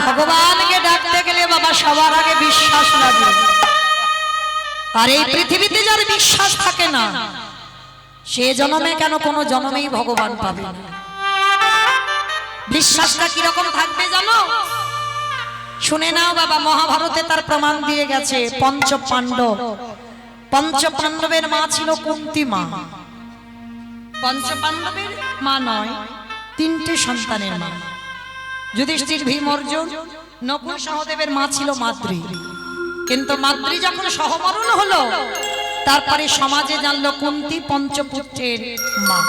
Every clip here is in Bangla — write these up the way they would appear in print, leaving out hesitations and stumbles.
ভগবানকে ডাকতে গেলে বাবা সবার আগে বিশ্বাস লাগে। আর এই পৃথিবীতে যার বিশ্বাস থাকে না সে জন্মে কেন কোনো জন্মেই ভগবান পাবে না। বিশ্বাসটা কিরকম থাকবে জানো? শুনে নাও বাবা, মহাভারতে তার প্রমাণ দিয়ে গেছে। পঞ্চপাণ্ডবের মা ছিল কুন্তী মা। পঞ্চপাণ্ডবের মা নয়, তিনটে সন্তানের মা। যুধিষ্ঠির, ভীম, অর্জুন, নকুল সহদেবের মা ছিল মাদ্রী। কিন্তু মাদ্রী যখন সহমরণ হলো তারপরে সমাজে জানলো কুন্তী পঞ্চপুত্রের মা।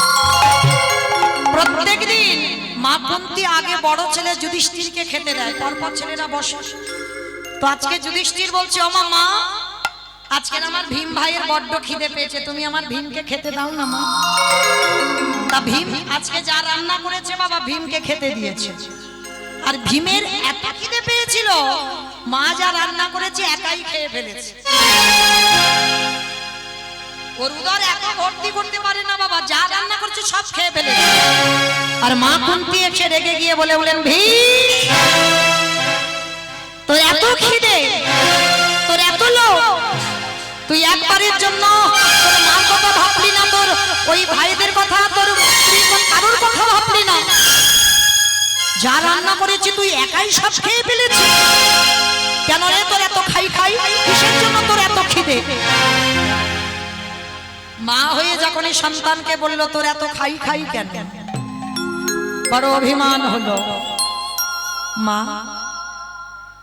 প্রত্যেক দিন মা কুন্তী আগে বড় ছেলে যুধিষ্ঠিরকে খেতে দেয়, পরপর ছেলেরা বসে। তো আজকে যুধিষ্ঠির বলছে, ও মা, আজকে আমার ভীম ভাইয়ের বড্ড খিদে পেয়েছে, তুমি আমার ভীমকে খেতে দাও না মা। তা ভীম আজকে যা রান্না করেছে বাবা ভীমকে খেতে দিয়েছে। আর ভীমের এত খিদে পেয়েছিল মা যা রান্না করেছে একাই খেয়ে ফেলেছে। ওর উদর এত ভর্তি করতে পারে না বাবা, যা রান্না করছে সব খেয়ে ফেলেছে। আর মা কুন্তী এসে রেগে গিয়ে বলেন, ভীম তোর এত খিদে, তোর এত লোভ, তুই একবারের জন্য তোর মার কথা ভাবলি না, তোর ওই ভাইদের কথা, তোর কারোর কথা ভাবলি না। যা রান্না করেছি তুই একাই সব খেয়ে ফেলেছিস। কেন রে তোর এত খাই, কিসের জন্য তোর এত খিদে? মা হয়ে যখন সন্তানকে বলল তোর এত খাই কেন, বড় অভিমান হলো। মা,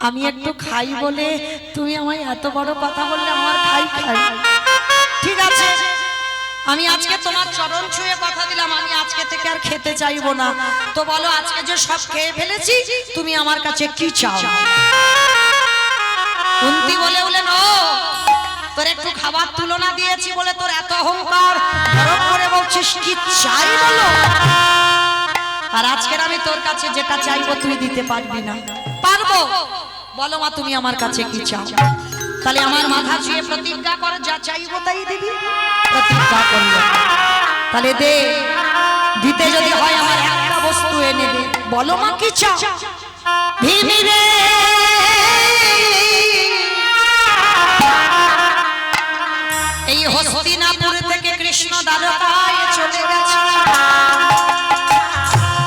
আমি একটু খাই বলে তুমি আমায় এত বড় কথা বললে, আমার খাই। ঠিক আছে, আমি আজকে তোমার চরণ ছুঁয়ে কথা দিলাম, আমি আজকে থেকে আর খেতে চাইবো না। তো বলো, আজকে যে সব খেয়ে ফেলেছি তুমি আমার কাছে কি চাও? কুন্তী বলেন, ও তোর একটু খাবার তুলনা দিয়েছি বলে তোর এত অহংকার, গরম করে বলছিস কি চাই বলো? আর আজকের আমি তোর কাছে যেটা চাইবো তুই দিতে পারবি না। পারবো, বলো মা তুমি আমার কাছে কি চাও? তাহলে আমার মাথা ছুঁয়ে প্রতিজ্ঞা কর, যা চাইবো তাই দিবি। প্রতিজ্ঞা করল, তাহলে দে, দিতে যদি হয় আমার একটা বস্তু এনে দে। বলো মা কি চাও? ভীম রে এই হস্তিনাপুর থেকে কৃষ্ণ দ্বারকায় চলে গেছে।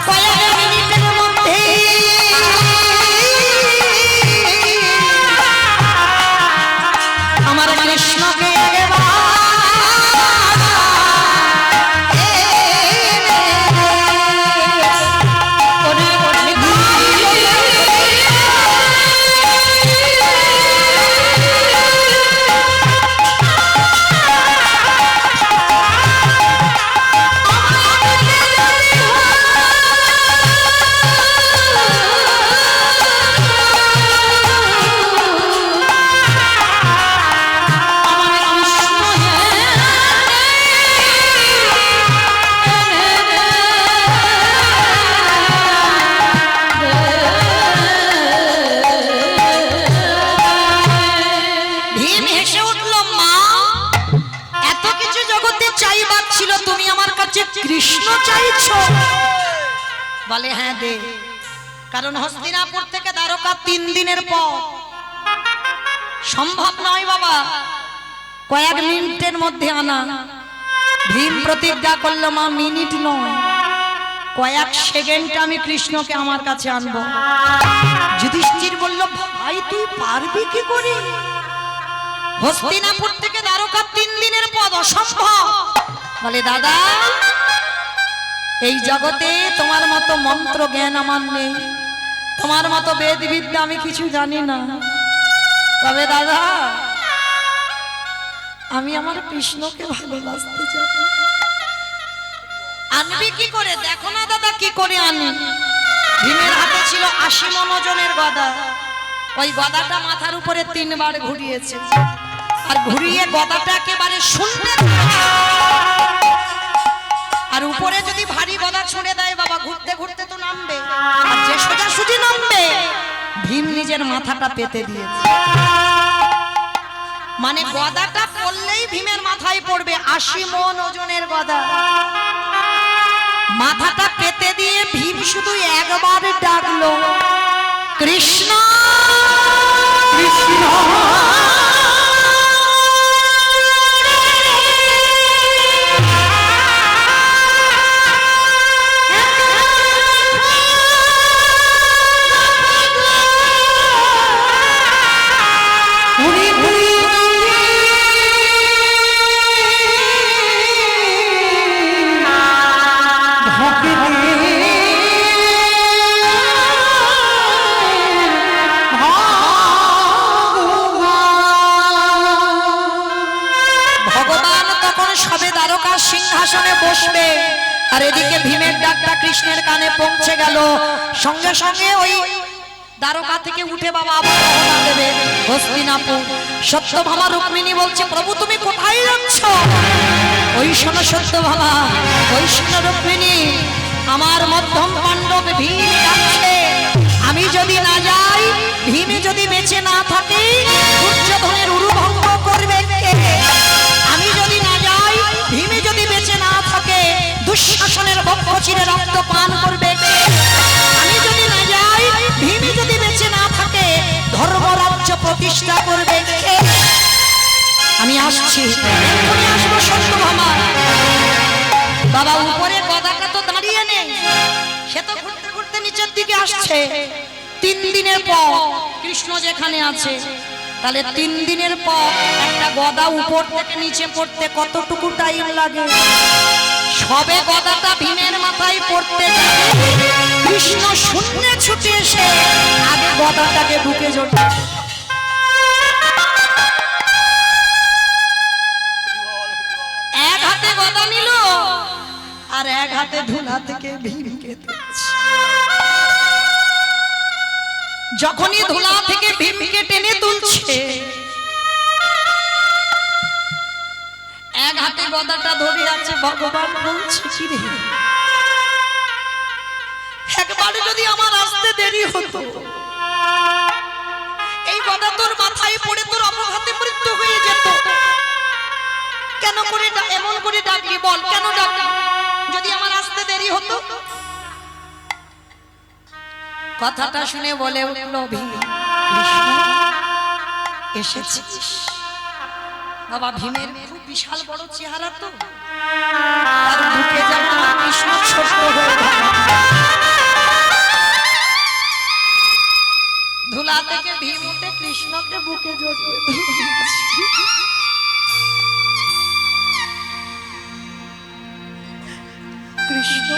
কয়েক মিনিটের মধ্যে আমার কৃষ্ণকে কৃষ্ণ চাইছো? বলে হ্যাঁ দে। কারণ হস্তিনাপুর থেকে দ্বারকা 3 দিনের পথ, সম্ভব নয় বাবা কয়েক মিনিটের মধ্যে আনা। ভীম প্রতিজ্ঞা করলো, মা মিনিট নয়, কয়েক সেকেন্ড আমি কৃষ্ণকে আমার কাছে আনবো। যুধিষ্ঠির বলল, ভাই তুই পারবি কি করে? হস্তিনাপুর থেকে দ্বারকা 3 দিনের পথ, অসম্ভব। বলে দাদা, এই জগতে তোমার মতো মন্ত্র জ্ঞান আমার নেই, তোমার মতো বেদ বিদ্যা আমি কিছু জানি না। তবে দাদা আমি আমার কৃষ্ণকে ভালোবাসতে চাই। আনবি কি করে? দেখো না দাদা কি করে আনি। ভীমের হাতে ছিল 80 মণ ওজনের গদা। ওই গদাটা মাথার উপরে 3 বার ঘুরিয়েছে, আর ঘুরিয়ে গদাটা একেবারে শুনতে, আর উপরে যদি ভারী গদা ছুঁড়ে দেয় বাবা ঘুরতে ঘুরতে তো নামবে, আর যে সোজাসুজি নামবে ভীম নিজের মাথাটা পেতে দিয়েছে। মানে গদাটা পড়লেই ভীমের মাথায় পড়বে, 80 মণ ওজনের গদা। মাথাটা পেতে দিয়ে ভীম শুধু একবার ডাকলো, কৃষ্ণ কৃষ্ণ সিংহাসনে বসবে আর এদিকে ভীমের ডাকটা কৃষ্ণের কানে পৌঁছে গেল। সঙ্গে সঙ্গে ওই দ্বারকা থেকে উঠে বাবা আবার রওনা দেবে হস্তিনাপুর। সত্যভামা রুক্মিণী বলছে, প্রভু তুমি কোথায় যাচ্ছ? ওই শোনো সত্যভামা, ওই শোনো রুক্মিণী, আমার মধ্যম পাণ্ডব ভীম যাচ্ছে। আমি যদি না যাই, ভীমে যদি বেঁচে না থাকে, দুর্যোধনের উরুভঙ্গ করবে কে? আমি যদি না যাই, ভীমে যদি বেঁচে না থাকে, দুঃশাসনের বক্ষ চিরে রক্ত পান করবে কে? আমি যদি না যাই, ভীমে যদি বেঁচে না থাকে, ধর্মরাজ্য প্রতিষ্ঠা করবে কে? আমি আসছি, এক্ষুনি আসবো সত্যভামা। বাবা উপরে গদাটা তো দাঁড়িয়ে নেই, সে তো ঘুরতে ঘুরতে নিচের দিকে আসছে। 3 দিনের পর কৃষ্ণ যেখানে আছে, তাহলে 3 দিনের পর একটা গদা উপর থেকে নিচে পড়তে কতটুকু টাইম লাগে? সবে গদাটা ভীমের মাথায় পড়তে যাবে, কৃষ্ণ শূন্যে ছুটে এসে আগে গদাটাকে বুকে জড়িয়ে এক হাতে গদা নিল আর এক হাতে ধুলা থেকে ভীমকে তুলছে। যখনই ধুলা থেকে ভীমকে টেনে তুলছে, এক হাতে গদাটা ধরে আছে। ভগবান বলছে, কি রে, একবারে যদি আমার আসতে দেরি হতো, এই গদা তোর মাথায় পড়ে তোর অপঘাতে মৃত্যু হয়ে যেত। কেন করে এমন করে ডাকলি বল, কেন ডাকলি? যদি আমার আসতে দেরি হতো। কথাটা শুনে বলে উঠল ভীম, কৃষ্ণ এসেছিস? বাবা ভীমের খুব বিশাল বড় চেহারা, তো তার বুকে যেমন কৃষ্ণ ছোট হয়ে গেল। ধুলা থেকে ভীম উঠে কৃষ্ণকে বুকে জড়িয়ে ধরেছে। কৃষ্ণ,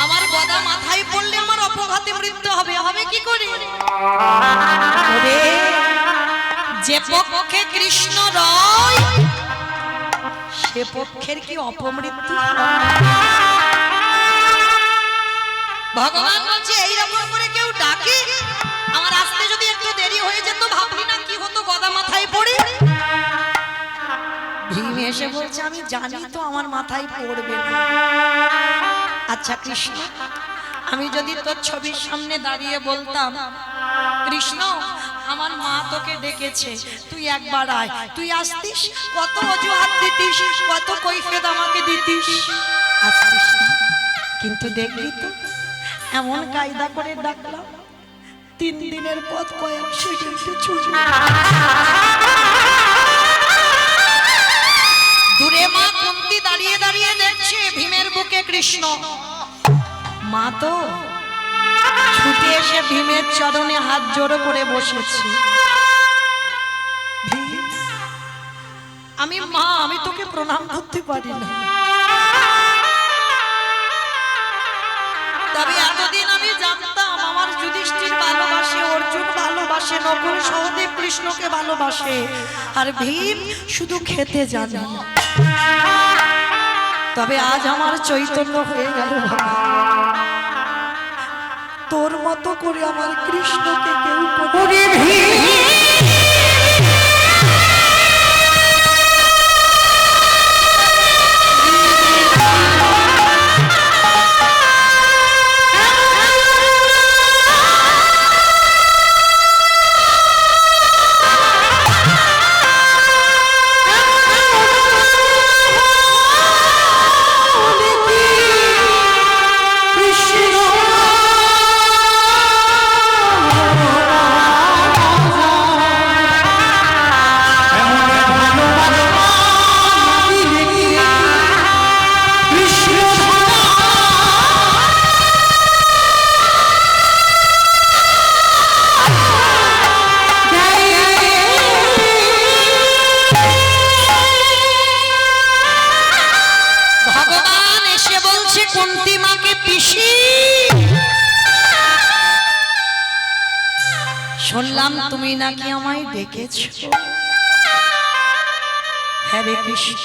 আমার গদা মাথায় পড়লে আমার অপঘাতে মৃত্যু হবে, হবে কি করে? যে পক্ষে কৃষ্ণ রয়, সে পক্ষের কি অপমৃত্যু? ভগবান বলছে, এইরকম করে কেউ ডাকে, আমার আসতে যদি একটু দেরি হয়ে যেত, ভাবলি না কি হতো গদা মাথায় পড়ে? ভীম এসে বলছে, আমি জানি তো আমার মাথায় পড়বে না। আচ্ছা কৃষ্ণ, আমি যদি তোর ছবির সামনে দাঁড়িয়ে বলতাম, কৃষ্ণ আমার মা তোকে ডেকেছে, তুই একবার আয়, তুই আসতিস? কত অজুহাত দিতিস, কত কৈফিয়ত আমাকে দিতিস, আসতিস না। কিন্তু দেখলি তো এমন কায়দা করে ডাকলাম, 3 দিনের পথ কয়েকশো হেঁটে ছুটে। দূরে মা কুন্তি দাঁড়িয়ে দাঁড়িয়ে দেখছে ভীমের বুকে কৃষ্ণ। মা তো ছুটে এসে ভীমের চরণে হাত জোড়ো করে বসেছে। আমি মা, আমি তোকে প্রণাম করতে পারি না, তবে এতদিন আমি জানতাম আমার যুধিষ্ঠির ভালোবাসে, অর্জুন ভালোবাসে, নকুল সহদেব কৃষ্ণকে ভালোবাসে, আর ভীম শুধু খেতে জানে। তবে আজ আমার চৈতন্য হয়ে গেল, তোর মতো করে আমার কৃষ্ণকে কেউ করে। শুনলাম তুমি নাকি আমায় ডেকেছো। হরে কৃষ্ণ,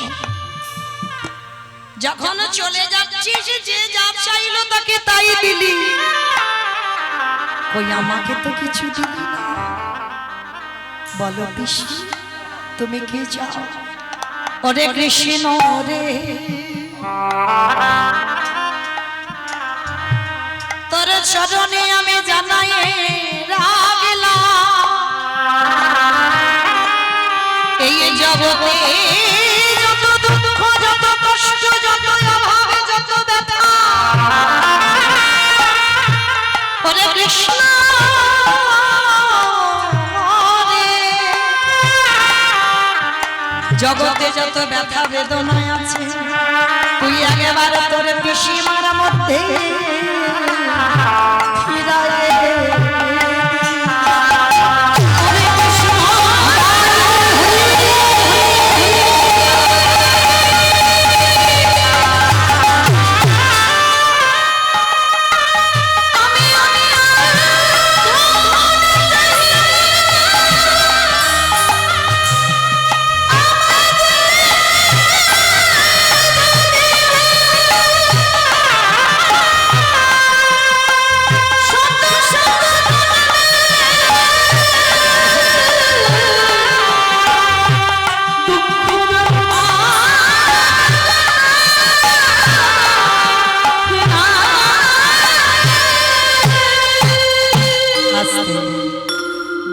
যখন চলে যাচ্ছিস যে যা চাইলো তাকে তাই দিলি, ওই আমাকে তো কিছু দিলি না। বলো কৃষ্ণ তুমি কি চাও? ওরে কৃষ্ণ রে, তোর চরণে আমি জানাই রাগলাম, এই জগতে যত দুঃখ, যত কষ্ট, যত অভাব, যত ব্যথা, ওরে কৃষ্ণ জগতে যত ব্যথা বেদনায় আছে, তুই একেবারে তোর পিসিমার মধ্যে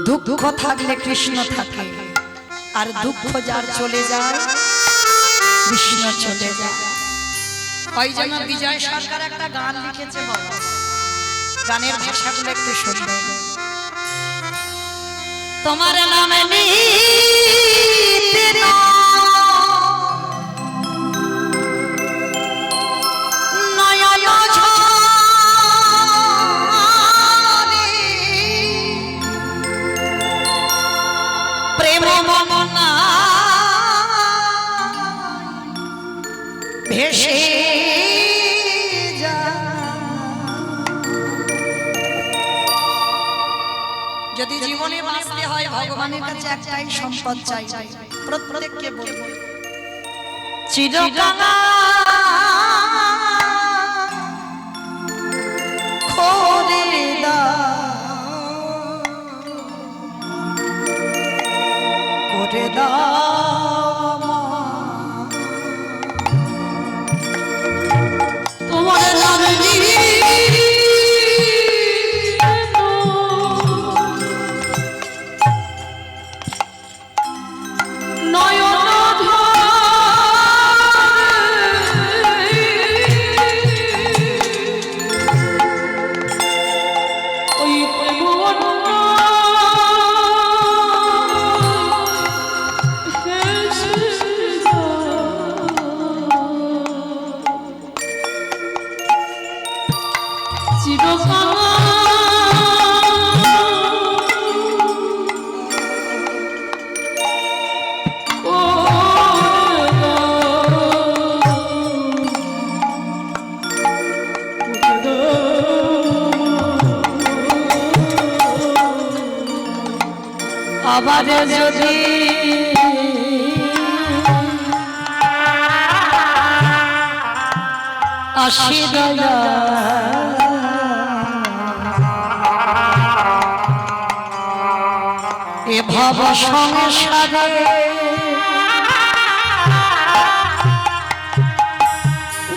দুঃখ থাকলে কৃষ্ণ থাকে, আর দুঃখ যার চলে যায় কৃষ্ণ চলে যায়। ওই জন্য বিজয় সরকার একটা গান লিখেছে, বাবা গানের ভাষাগুলো একটু শুনবে। তোমার নামে ভেসে যদি জীবনে বাঁচতে হয় ভগবানের কাছে একটাই সম্পদ চাই, প্রত্যেককে বলবো চিরকাল করে দাও তোমার নামে আবার যদি আসি দয়া এ ভব সংসারে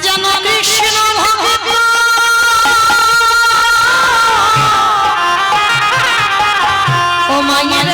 যেন কৃষ্ণ ভক্ত ও মায়ের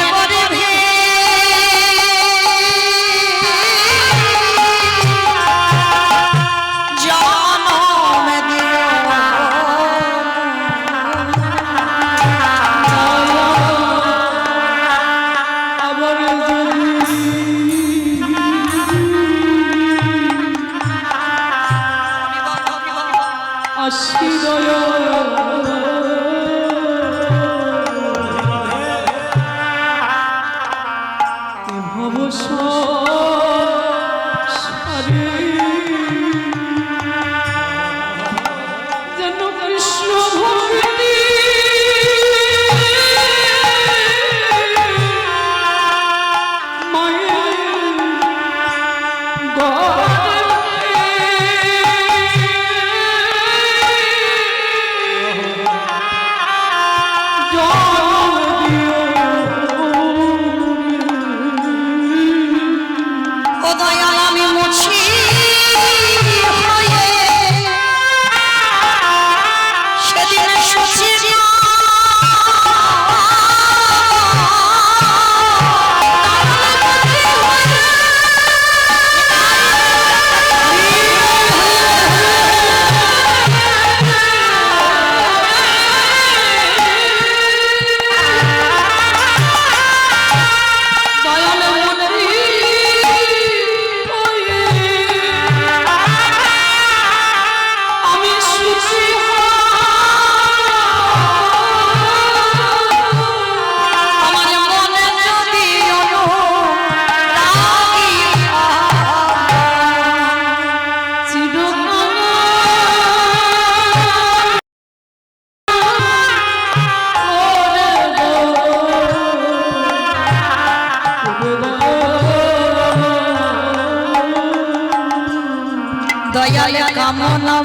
দয়ালে কামনা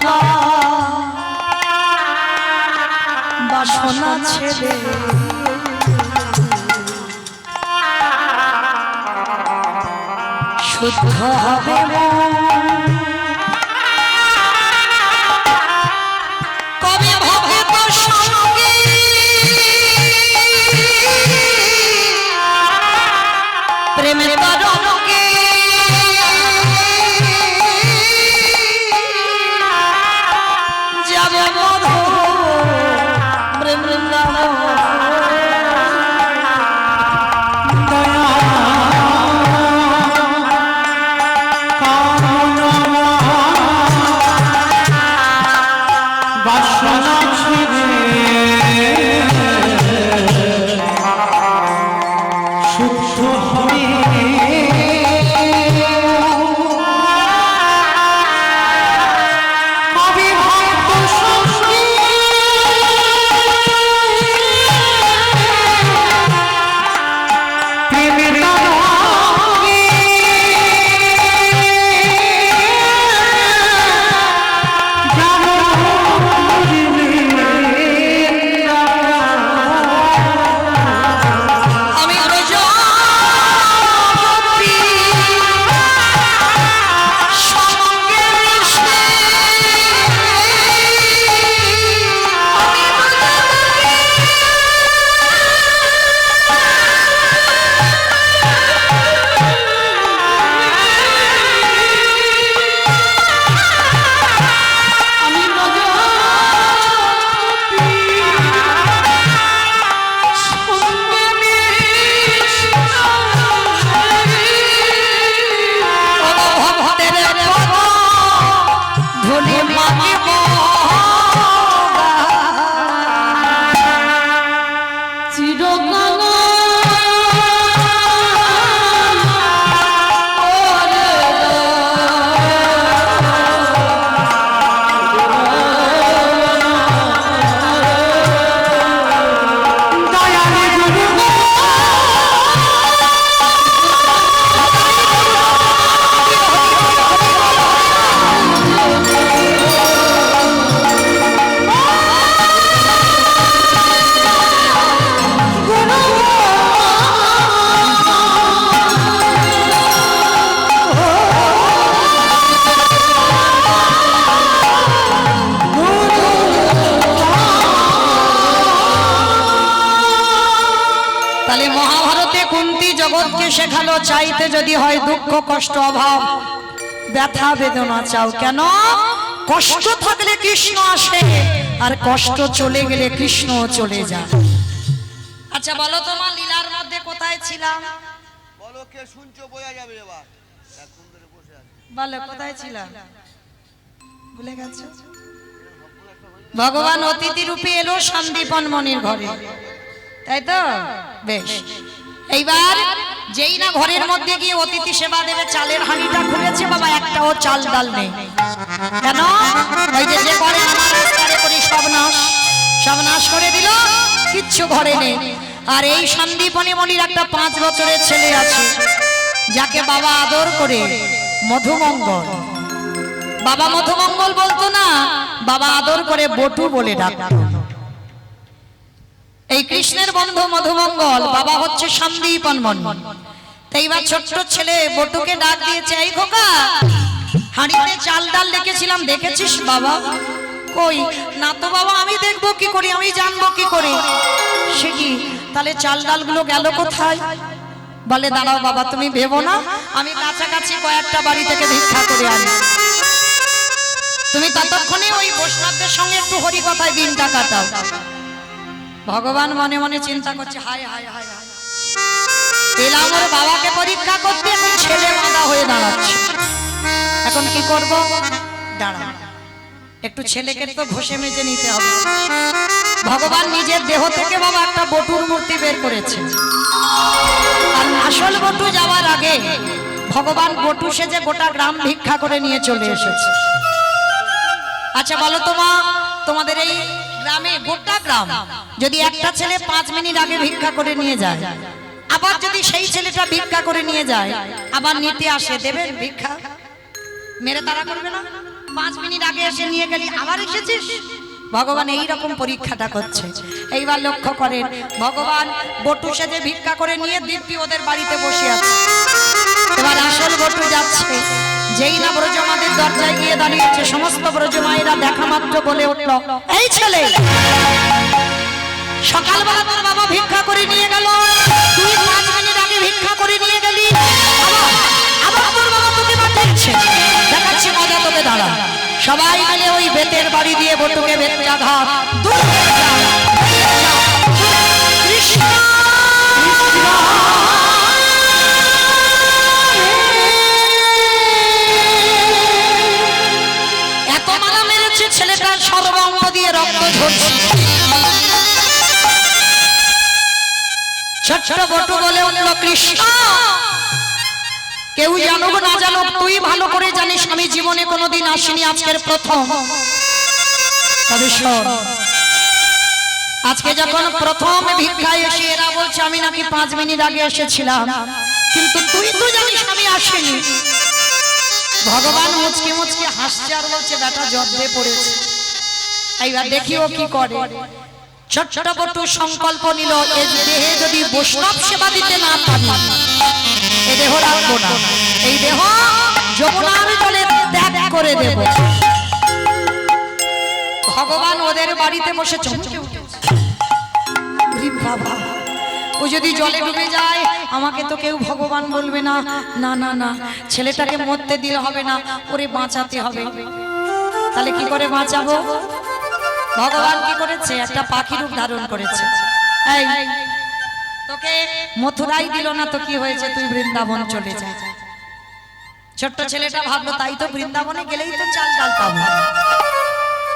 বাসনা ছেড়ে শুদ্ধ হবে কবে ভগত সঙ্গে প্রেমের তরঙ্গে যাবে মধু বৃন্দাবন জগৎকে শেখালো চাইতে যদি হয় দুঃখ কষ্ট অভাব ব্যথা বেদনা চাও কেন কষ্ট থাকলে কৃষ্ণ আসে আর কষ্ট চলে গেলে কৃষ্ণ চলে যায়। আচ্ছা বলো তোমার লীলার মধ্যে কোথায় ছিলাম বলো কে শুনছো বোঝা যাবে এবার এখন ধরে বসে আছে বলো কোথায় ছিলাম ভুলে গেছো ভগবান অতিথি রূপে এলো সন্দীপন মনির ঘরে তাই তো বেশ এইবার যেই না ঘরের মধ্যে গিয়ে অতিথি সেবা দেবে চালের হাঁড়িটা খুলেছে বাবা একটাও চাল ডাল নেই কেন ওই যে করে আমার রাস্তারে করি সব নাশ করে দিল কিচ্ছু ঘরে নেই। আর এই সন্দীপনী মনির একটা 5 বছরের ছেলে আছে যাকে বাবা আদর করে মধুমঙ্গল বাবা মধুমঙ্গল বলতো না বাবা আদর করে বটু বলে ডাকতো। এই কৃষ্ণের বন্ধু মধুমঙ্গল বাবা হচ্ছে সন্দীপন মনি। এইবার ছোট্ট ছেলে বটুকে ডাক দিয়েছে এই খোকা হাঁড়িতে চাল ডাল রেখেছিলাম দেখেছিস বাবা কই না তো বাবা আমি দেখবো কি করি আমি জানবো কি করে সে কি তাহলে চাল ডালগুলো গেল কোথায় বলে দাঁড়াও বাবা তুমি ভেবো না আমি কাছাকাছি কয়েকটা বাড়ি থেকে ভিক্ষা করে আনি তুমি ততক্ষণে ওই বৈষ্ণবদের সঙ্গে একটু হরি কথায় দিনটা কাটাও। ভগবান মনে মনে চিন্তা করছে হায় হায় হায় হায় এলাম ওর বাবাকে পরীক্ষা করতে এখন ছেলে বাঁধা হয়ে দাঁড়াচ্ছে এখন কি করব দাঁড়া একটু ছেলেকে তো ঘষে মেজে নিতে হবে। ভগবান নিজের দেহ থেকে বাবা একটা বটুর মূর্তি বের করেছে আর আসল বটু যাওয়ার আগে ভগবান বটু সেজে গোটা গ্রাম ভিক্ষা করে নিয়ে চলে এসেছে। আচ্ছা বলো তোমাদের এই গ্রামে গোটা গ্রাম যদি একটা ছেলে 5 মিনিট আগে ভিক্ষা করে নিয়ে যায় আবার যদি সেই ছেলেটা ভিক্ষা করে নিয়ে যায় আবার নিতে আসে দেবেন ভিক্ষা মেরে তারা করবে না 5 মিনিট আগে এসে নিয়ে গেলি, আবার এসেছিস। ভগবান এই রকম পরীক্ষাটা করছে। এইবার লক্ষ্য করেন, ভগবান বটু সেজে ভিক্ষা করে নিয়ে দিব্যি ওদের বাড়িতে বসে আছে। এবার আসল বটু যাচ্ছে, যেই না ব্রজমাদের দরজায় গিয়ে দাঁড়িয়েছে, সমস্ত ব্রজমায়েরা দেখা মাত্র বলে উঠল, এই ছেলে, সকালবেলা তোর বাবা ভিক্ষা করে নিয়ে গেল, তুই 5 মিনিট আগে ভিক্ষা করে নিয়ে গেলি, আবার তোর বাবা তোকে পাঠাচ্ছে, দেখাচ্ছি মজা, তোকে দাঁড়া। সবাই মিলে ওই বেতের বাড়ি দিয়ে বটুকে বেত্রাঘাত, কৃষ্ণ এত মারা মেরেছে, ছেলেটার সর্বাঙ্গ দিয়ে রক্ত ঝরছে। ছোট্ট বটু বলে উঠল, কৃষ্ণ, কেউ জানুক না জানুক, তুই ভালো করে জানিস আমি জীবনে কোনোদিন আসিনি, আজকের প্রথম। তবে শোন, আজকে যখন প্রথম ভিক্ষায় এসে এরা বলছে আমি নাকি 5 মিনিট আগে এসেছিলাম, কিন্তু তুই তো জানিস আমি আসিনি। ভগবান মুচকি মুচকি হাসছে আর বলছে, বেটা জব্দে পড়েছে, এইবার দেখি ও কি করে। ছোট্ট বটু সংকল্প নিল, এই দেহে যদি বৈষ্ণব সেবা দিতে না পারি, এই দেহ রাখবো না, এই দেহ যমুনার জলে ত্যাগ করে দেব। ভগবান ওদের বাড়িতে বসে চমকে উঠেছে, বাবা, ও যদি জলে ডুবে যায় আমাকে তো কেউ ভগবান বলবে না, না না না, ছেলেটাকে মরতে দিলে হবে না, ওরে বাঁচাতে হবে। তাহলে কি করে বাঁচাবো? ভগবান কি করেছে, একটা পাখি রূপ ধারণ করেছে। এই তোকে মথুরাই দিল না তো কি হয়েছে, তুই বৃন্দাবন চলে যা। ছোট্ট ছেলেটা ভাবলো, তাই তো, বৃন্দাবনে গেলেই তো চাল ডাল পাবো।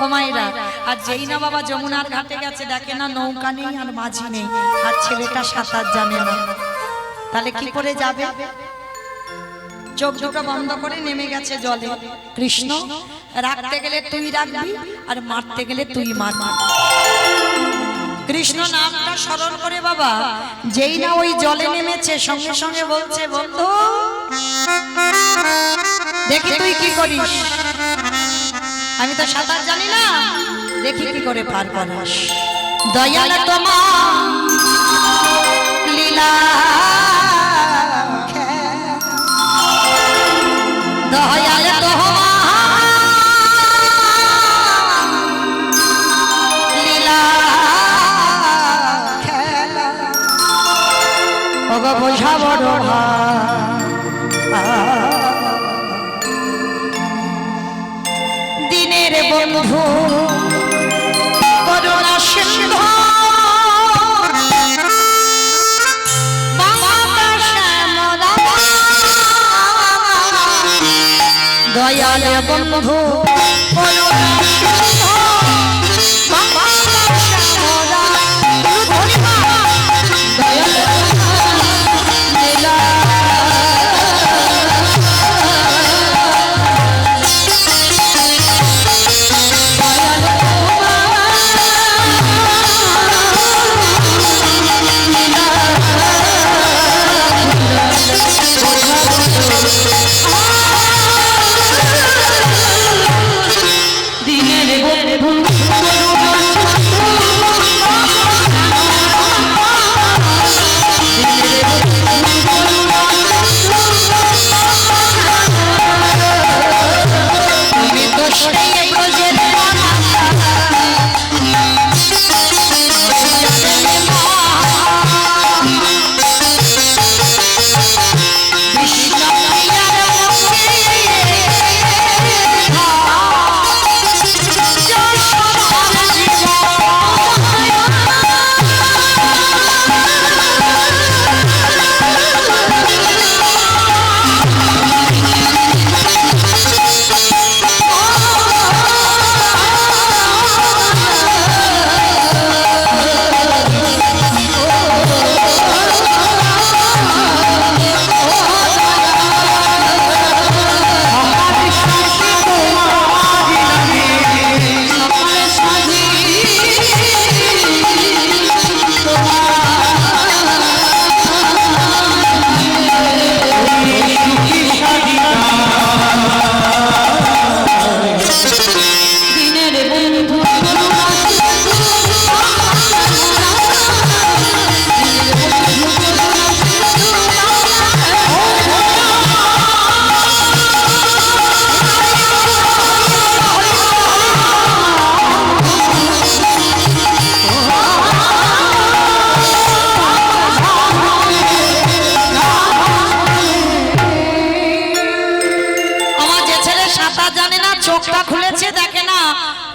ও মায়েরা, আর যেই না বাবা যমুনার ঘাটে গেছে, দেখে না নৌকা নেই আর মাঝি নেই, আর ছেলেটা সাঁতার জানে না, তাহলে কি করে যাবে? চোখ দুটো বন্ধ করে নেমে গেছে জলে। কৃষ্ণ, রাখতে গেলে তুই রাখবি আর মারতে গেলে তুই মারবি। কৃষ্ণ নামটা স্মরণ করে বাবা যেই না ওই জলে নেমেছে, সঙ্গে সঙ্গে বলছে, বন্ধু দেখি তুই কি করিস, আমি তো সাঁতার জানি না, দেখি কি করে পার করিস। দয়াল তোমার লীলা, দয়াল তোমার লীলা খেলা, ওগো বোঝা বড় দিনের বন্ধু করুণা সিন্ধু, দয়াল বন্ধু করুণা সিন্ধু, দিনের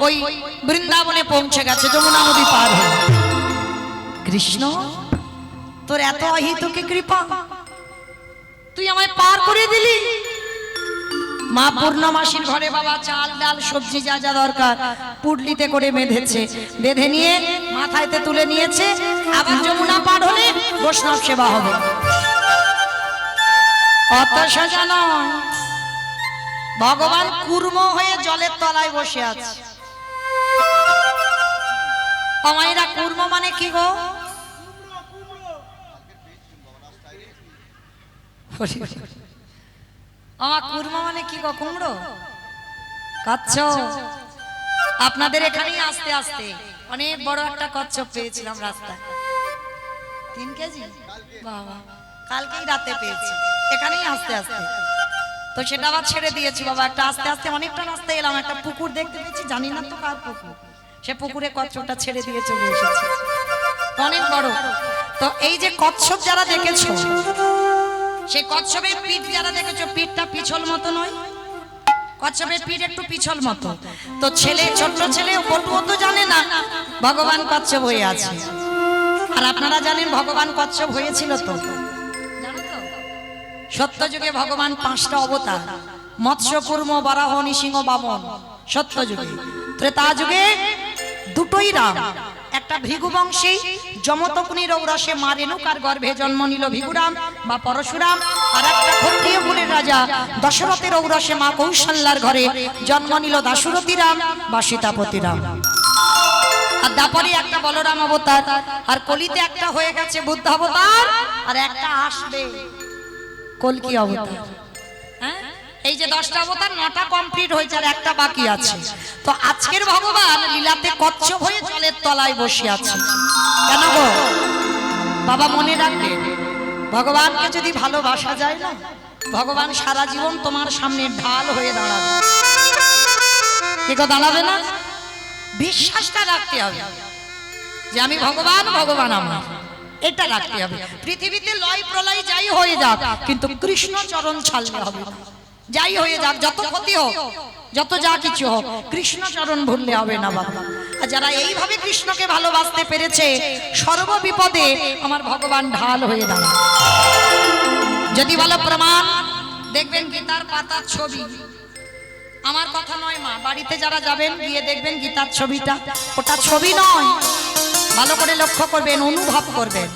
ওই বৃন্দাবনে পৌঁছে গেছে, যমুনা নদী পার হয়ে। কৃষ্ণ, তোর এত অহিতকে কৃপা, তুই আমায় পার করে দিলি। মা পূর্ণমাসীর ঘরে বাবা চাল ডাল সবজি যা যা দরকার পুটলিতে করে বেঁধেছে, বেঁধে নিয়ে মাথায়তে তুলে নিয়েছে। আবার যমুনা পার হলে বৈষ্ণব সেবা হবে। অত সোজা নয়, ভগবান কুর্ম হয়ে জলের তলায় বসে আছে। আমায়রা কুর্ম মানে কি গো? আমার কুর্মা মানে কি গো? কুমড়ো, কচ্ছপ। আপনাদের এখানেই আস্তে আস্তে অনেক বড় একটা কচ্ছপ পেয়েছিলাম রাস্তায়, 3 কেজি। বাবা, কালকেই রাতে পেয়েছি, এখানেই আস্তে আস্তে। তো সেটা আবার ছেড়ে দিয়েছি বাবা। একটা আস্তে আস্তে অনেকটা রাস্তায় এলাম, একটা পুকুর দেখতে পেয়েছি, জানি না তো কার পুকুর। সে পুকুরে কচ্ছপটা ছেড়ে দিয়ে চলে এসেছে, অনেক বড়। তো এই যে কচ্ছপ যারা দেখেছো, সেই কচ্ছপের পিঠ যারা দেখেছো, পিঠটা পিছল মতো নয়, কচ্ছপের পিঠ একটু পিছল মতো। তো ছেলে, ছোট্ট ছেলে বটুও তো জানে না ভগবান কচ্ছপ হয়ে আছে। আর আপনারা জানেন ভগবান কচ্ছপ হয়েছিল তো, জানো তো? সত্যযুগে ভগবান 5টা অবতার, মৎস্য, কুর্ম, বরাহ, নৃসিংহ, বামন। সত্যযুগে। ত্রেতা যুগে 2টোই রাম, একটা ভৃগুবংশী যমতকুনি রৌরসে মা রেণুকার গর্ভে জন্ম নিল ভৃগুরাম বা পরশুরাম। আর একটা ক্ষত্রিয় কুলের রাজা দশরথের রৌরসে মা কৌশল্যার ঘরে জন্ম নিল দাশরথী রাম বা সীতাপতি রাম। আর দাপরে একটা বলরাম অবতার, আর কলিতে একটা হয়ে গেছে বুদ্ধ অবতার, আর একটা আসবে কলকি অবতার। হ্যাঁ, এই যে 10টা অবতার, 9টা কমপ্লিট হয়েছে, আর একটা বাকি আছে। তো আজকের ভগবান লীলাতে কচ্ছপ হয়ে জলের তলায় বসে আছে। কেন গো বাবা? মনে রাখবে, ভগবানকে যদি ভালোবাসা যায় না, ভগবান সারা জীবন তোমার সামনে ঢাল হয়ে দাঁড়াবে। কে গো দাঁড়াবে না? বিশ্বাসটা রাখতে হবে যে আমি ভগবান, ভগবান আমার, এটা রাখতে হবে। পৃথিবীতে লয় প্রলয় যাই হয়ে যাক, কিন্তু কৃষ্ণ চরণ ছাড়লে হবে না। যাই হয়ে যাক, যত ক্ষতি হোক, যত যা কিছু হোক, কৃষ্ণ চরণ ভুললে হবে না বাবা। আর যারা এইভাবে কৃষ্ণকে ভালোবাসতে পেরেছে, সর্ব বিপদে আমার ভগবান ঢাল হয়ে দাঁড়ায়। যদি বলো প্রমাণ, দেখবেন গীতার পাতার ছবি। আমার কথা নয় মা, বাড়িতে যারা যাবেন গিয়ে দেখবেন গীতার ছবিটা, ওটা ছবি নয়, ভালো করে লক্ষ্য করবেন, অনুভব করবেন।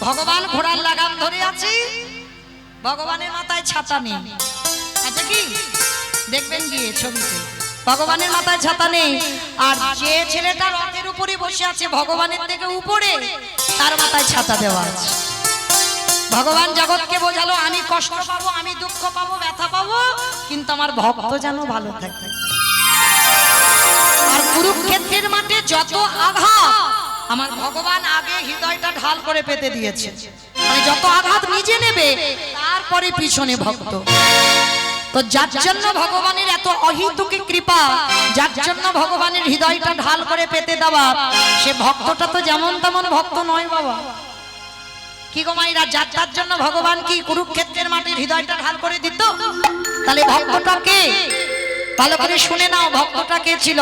ভগবান ঘোড়ার লাগাম ধরে আছে, ভগবানের মাথায় ছাতা নেই, আচ্ছা কি দেখবেন গিয়ে ছবিতে, ভগবানের মাথায় ছাতা নেই। আর যে ছেলেটা রথের উপরে বসে আছে ভগবানের থেকে উপরে, তার মাথায় ছাতা দেওয়া আছে। ভগবান জগৎকে বোঝালো, আমি কষ্ট পাবো, আমি দুঃখ পাবো, ব্যথা পাবো, কিন্তু আমার ভক্ত যেন ভালো থাকে। আর কুরুক্ষেত্রের মাঠে যত আঘাত, আমার ভগবান আগে হৃদয়টা ঢাল করে পেতে দিয়েছে। মানে যত আঘাত নিজে নেবে, তারপরে পিছনে ভক্ত। তো যার জন্য ভগবানের এত অহিতুকি কৃপা, যার জন্য ভগবানের হৃদয়টা ঢাল করে পেতে দেওয়া, সে ভক্তটা তো যেমন তেমন ভক্ত নয় বাবা। কি গো মাইরা, যার জন্য ভগবান কি কুরুক্ষেত্রের মাঠে হৃদয়টা ঢাল করে দিত? তাহলে ভক্তটা কে? ভালো করে শুনে নাও, ভক্তটা কে ছিল?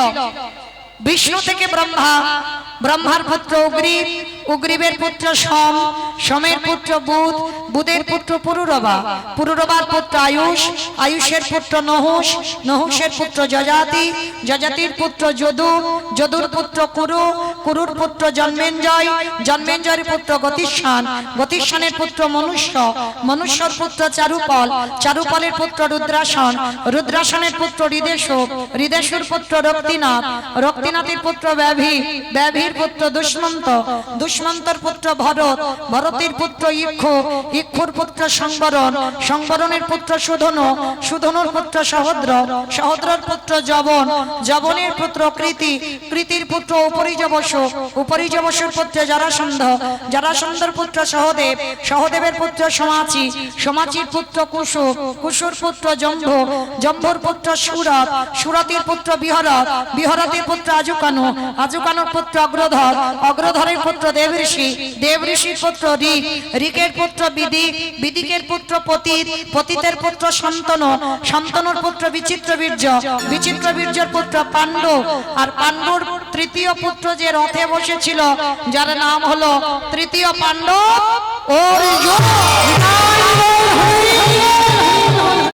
বিষ্ণু থেকে ব্রহ্মা, ব্রহ্মার পুত্র উগ্রীব, উগ্রীবের পুত্র সোম, সোমের পুত্র বুধ, বুধের পুত্র পুরুরবা, পুরুরবার পুত্র আয়ুষ, আয়ুষের পুত্র নহুষ, নহুষের পুত্র যজাতি, যজাতির পুত্র যদু, যদুর পুত্র কুরু, কুরুর পুত্র জন্মেঞ্জয়, জন্মেঞ্জয়ের পুত্র গতিষ্ঠান, গতিষ্ঠানের পুত্র মনুষ্য, মনুষ্যর পুত্র চারুপল, চারুপলের পুত্র রুদ্রাসন, রুদ্রাসনের পুত্র হৃদেশু, হৃদেশুর পুত্র রক্তিনাথ, রক্তিনাথের পুত্র ব্যাভি, ব্যাভির পুত্র দুষ্মন্ত, দুষ্মন্তর পুত্র ভরত, ভরতের পুত্র ইক্ষু, ইক্ষুর পুত্র সংবরণ, সংবরণের পুত্র সুধনু, সুধনুর পুত্র সহদ্র, সহদ্রর পুত্র যবন, যবনের পুত্র কৃতি, কৃতির পুত্র উপরিযবসু, উপরিযবসুর পুত্র জরাসন্ধ, জরাসন্ধর পুত্র সহদেব, সহদেবের পুত্র সমাচি, সমাচির পুত্র কুশু, কুশুর পুত্র জম্ভ, জম্ভুর পুত্র সুরত, সুরতির পুত্র বিহরত, বিহরতের পুত্র আজুকানু, আজুকানুর পুত্র অগ্র অগ্রধর, অগ্রধরের পুত্র দেবঋষি, দেবঋষির পুত্র ঋক, ঋকের পুত্র বিদিক, বিদিকের পুত্র পতিত, পতিতের পুত্র শান্তনু, শান্তনুর পুত্র বিচিত্রবীর্য, বিচিত্রবীর্যের পুত্র পাণ্ডু, আর পাণ্ডুর তৃতীয় পুত্র যে রথে বসেছিল যার নাম হলো তৃতীয় পাণ্ডব অর্জুন।